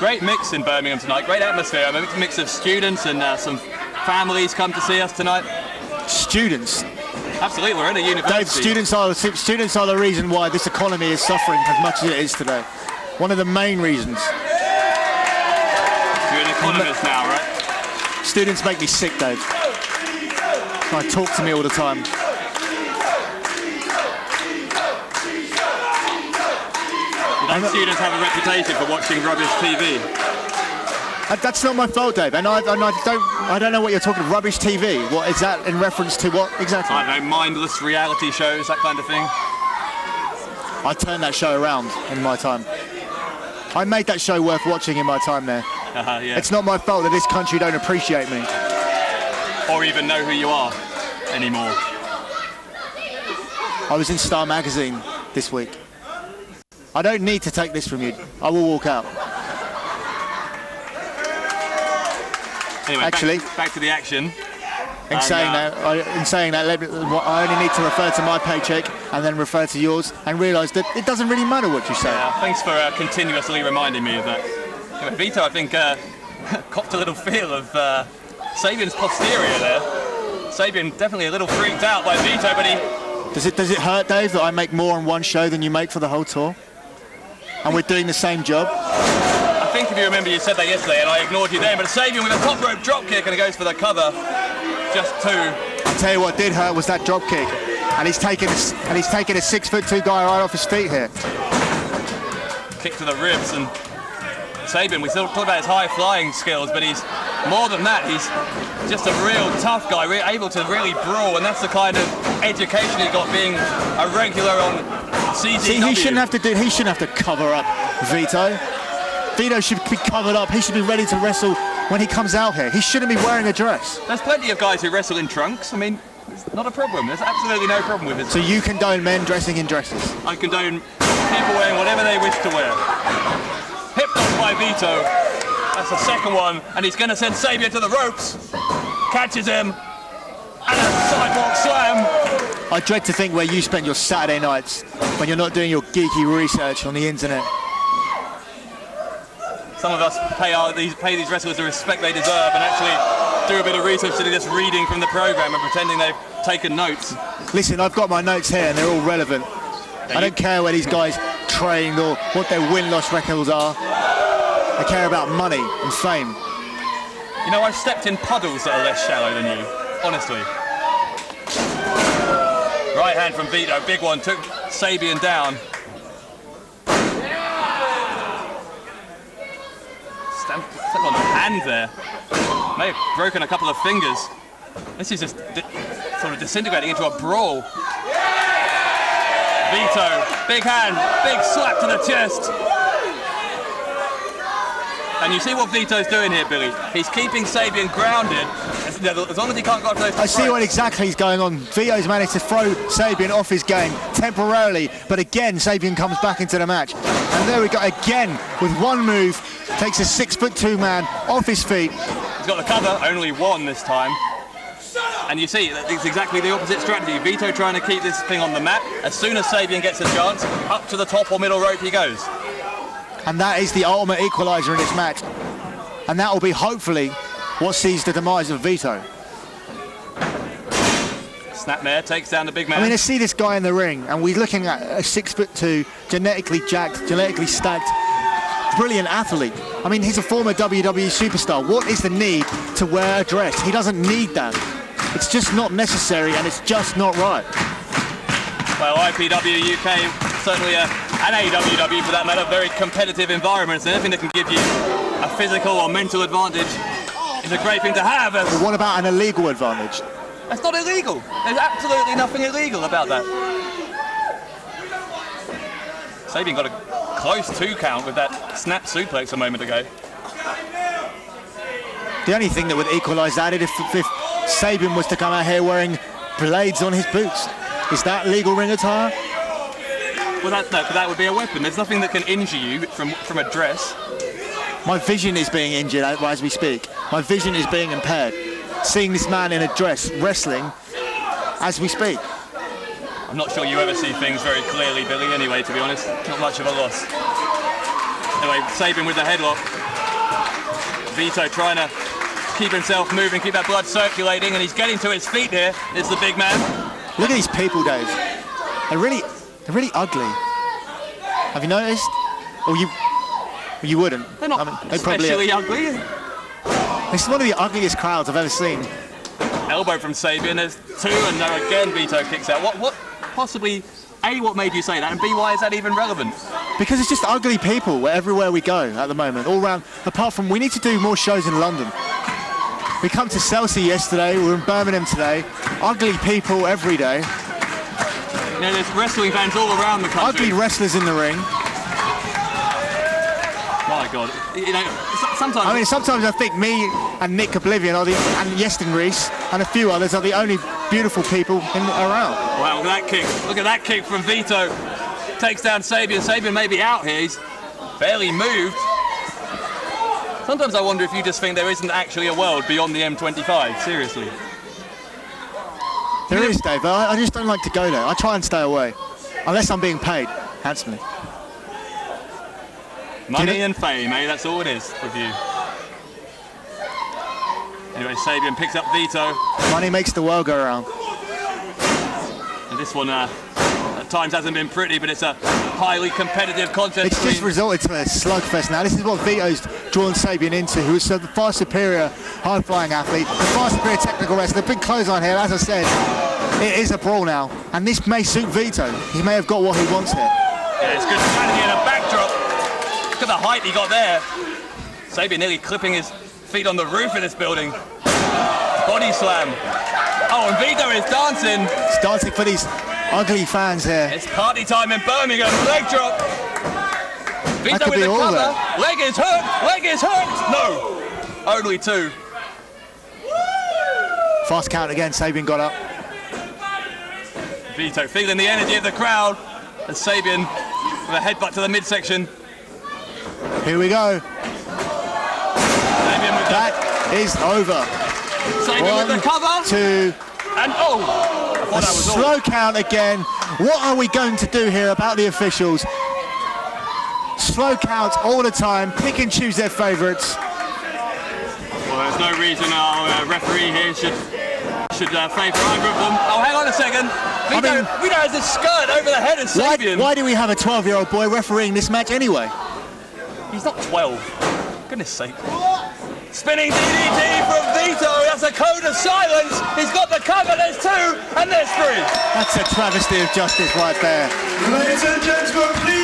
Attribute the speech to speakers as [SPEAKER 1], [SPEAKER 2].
[SPEAKER 1] Great mix in Birmingham tonight, great atmosphere. A mix of students and some families come to see us tonight.
[SPEAKER 2] Students?
[SPEAKER 1] Absolutely, we're in a university.
[SPEAKER 2] Dave, students are the reason why this economy is suffering as much as it is today. One of the main reasons.
[SPEAKER 1] You're an economist now, right?
[SPEAKER 2] Students make me sick, Dave. They talk to me all the time.
[SPEAKER 1] Students have a reputation for watching rubbish TV.
[SPEAKER 2] That's not my fault, Dave. And I don't know what you're talking. Rubbish TV. What is that in reference to? What exactly?
[SPEAKER 1] I don't know, mindless reality shows, that kind of thing.
[SPEAKER 2] I turned that show around in my time. I made that show worth watching in my time there.
[SPEAKER 1] Yeah.
[SPEAKER 2] It's not my fault that this country don't appreciate me.
[SPEAKER 1] Or even know who you are anymore.
[SPEAKER 2] I was in Star Magazine this week. I don't need to take this from you. I will walk out.
[SPEAKER 1] Anyway,
[SPEAKER 2] actually,
[SPEAKER 1] back to the action.
[SPEAKER 2] In saying that, I only need to refer to my paycheck and then refer to yours and realise that it doesn't really matter what you say.
[SPEAKER 1] Yeah, thanks for continuously reminding me of that. Anyway, Vito, I think, copped a little feel of Sabian's posterior there. Sabian definitely a little freaked out by Vito, but he...
[SPEAKER 2] Does it hurt, Dave, that I make more on one show than you make for the whole tour? And we're doing the same job?
[SPEAKER 1] I think if you remember you said that yesterday and I ignored you then, but Sabian with a top rope drop kick and it goes for the cover. Just two.
[SPEAKER 2] I'll tell you what did hurt was that drop kick. And he's taking a 6'2" guy right off his feet here.
[SPEAKER 1] Kick to the ribs, and Sabian, we still talk about his high flying skills, but he's more than that. He's just a real tough guy, able to really brawl, and that's the kind of education he got being a regular on CZW.
[SPEAKER 2] See, he shouldn't have to cover up Vito. Vito should be covered up. He should be ready to wrestle when he comes out here. He shouldn't be wearing a dress.
[SPEAKER 1] There's plenty of guys who wrestle in trunks. I mean, it's not a problem. There's absolutely no problem with it.
[SPEAKER 2] So you condone men dressing in dresses?
[SPEAKER 1] I condone people wearing whatever they wish to wear. Hip lock by Vito. That's the second one, and he's going to send Sabian to the ropes. Catches him, and a sidewalk slam.
[SPEAKER 2] I dread to think where you spend your Saturday nights when you're not doing your geeky research on the internet.
[SPEAKER 1] Some of us pay these wrestlers the respect they deserve and actually do a bit of research instead of just reading from the program and pretending they've taken notes.
[SPEAKER 2] Listen, I've got my notes here and they're all relevant. I don't care where these guys trained or what their win-loss records are. I care about money and fame.
[SPEAKER 1] You know, I've stepped in puddles that are less shallow than you, honestly. Right hand from Vito, big one, took Sabian down. Step on the hand there. May have broken a couple of fingers. This is just sort of disintegrating into a brawl. Vito, big hand, big slap to the chest. And you see what Vito's doing here, Billy. He's keeping Sabian grounded as long as he can't go after those.
[SPEAKER 2] I see what exactly is going on. Vito's managed to throw Sabian off his game temporarily, but again, Sabian comes back into the match. And there we go again with one move, takes a 6'2" man off his feet.
[SPEAKER 1] He's got the cover, only one this time. And you see, it's exactly the opposite strategy. Vito trying to keep this thing on the mat. As soon as Sabian gets a chance, up to the top or middle rope he goes.
[SPEAKER 2] And that is the ultimate equaliser in this match. And that will be, hopefully, what sees the demise of Vito.
[SPEAKER 1] Snapmare takes down the big man.
[SPEAKER 2] I mean, I see this guy in the ring, and we're looking at a 6'2", genetically jacked, genetically stacked, brilliant athlete. I mean, he's a former WWE superstar. What is the need to wear a dress? He doesn't need that. It's just not necessary, and it's just not right.
[SPEAKER 1] Well, IPW UK, certainly an AWW for that matter, very competitive environments. Anything that can give you a physical or mental advantage is a great thing to have.
[SPEAKER 2] But what about an illegal advantage?
[SPEAKER 1] That's not illegal. There's absolutely nothing illegal about that. Sabian got a close 2 count with that snap suplex a moment ago.
[SPEAKER 2] The only thing that would equalise that is if Sabian was to come out here wearing blades on his boots. Is that legal ring attire?
[SPEAKER 1] Well, that would be a weapon. There's nothing that can injure you from a dress.
[SPEAKER 2] My vision is being injured as we speak. My vision is being impaired. Seeing this man in a dress wrestling as we speak.
[SPEAKER 1] I'm not sure you ever see things very clearly, Billy, anyway, to be honest. Not much of a loss. Anyway, Sabian with the headlock. Vito trying to keep himself moving, keep that blood circulating, and he's getting to his feet here. Is the big man.
[SPEAKER 2] Look at these people, Dave. They're really ugly. Have you noticed? Or you wouldn't.
[SPEAKER 1] They're not especially ugly.
[SPEAKER 2] This is one of the ugliest crowds I've ever seen.
[SPEAKER 1] Elbow from Sabian. There's two, and now again Vito kicks out. What possibly, A, what made you say that, and B, why is that even relevant?
[SPEAKER 2] Because it's just ugly people everywhere we go at the moment, all around. Apart from, we need to do more shows in London. We come to Chelsea yesterday, we're in Birmingham today. Ugly people every day.
[SPEAKER 1] You know, there's wrestling fans all around the country.
[SPEAKER 2] Ugly wrestlers in the ring.
[SPEAKER 1] My God. You know, sometimes...
[SPEAKER 2] sometimes I think me and Nick Oblivion and Yestin Reese and a few others are the only beautiful people around.
[SPEAKER 1] Wow, look at that kick. Look at that kick from Vito. Takes down Sabian. Sabian may be out here. He's barely moved. Sometimes I wonder if you just think there isn't actually a world beyond the M25. Seriously.
[SPEAKER 2] There is, Dave. I just don't like to go there. I try and stay away. Unless I'm being paid handsomely.
[SPEAKER 1] Money and fame, eh? That's all it is with you. Anyway, Sabian picks up Vito.
[SPEAKER 2] Money makes the world go around.
[SPEAKER 1] And this one at times hasn't been pretty, but it's a highly competitive contest.
[SPEAKER 2] It's just resulted to a slugfest now. This is what Vito's drawn Sabian into, who is the far superior high-flying athlete, the far superior technical wrestler. The big clothesline here, as I said, it is a brawl now. And this may suit Vito. He may have got what he wants here.
[SPEAKER 1] Yeah, it's good strategy and a backdrop. Look at the height he got there. Sabian nearly clipping his feet on the roof of this building. Body slam. Oh, and Vito is dancing.
[SPEAKER 2] He's dancing for these ugly fans here.
[SPEAKER 1] It's party time in Birmingham. Leg drop. Vito with the cover.
[SPEAKER 2] There.
[SPEAKER 1] Leg is hurt. Leg is hurt. No. Only two.
[SPEAKER 2] Fast count again. Sabian got up.
[SPEAKER 1] Vito feeling the energy of the crowd. And Sabian with a headbutt to the midsection.
[SPEAKER 2] Here we go. That is over.
[SPEAKER 1] Sabian with the cover.
[SPEAKER 2] 2.
[SPEAKER 1] And a
[SPEAKER 2] slow count again. What are we going to do here about the officials? Slow counts all the time. Pick and choose their favourites.
[SPEAKER 1] Well, there's no reason our referee here should favour either of them. Oh, hang on a second. Vito has his skirt over the head of Sabian.
[SPEAKER 2] Why do we have a 12-year-old boy refereeing this match anyway?
[SPEAKER 1] He's not 12. Goodness sake. Spinning DDT from Vito. That's a code of silence. He's got the cover. There's 2 and there's 3.
[SPEAKER 2] That's a travesty of justice right there.
[SPEAKER 3] Ladies and gentlemen, please.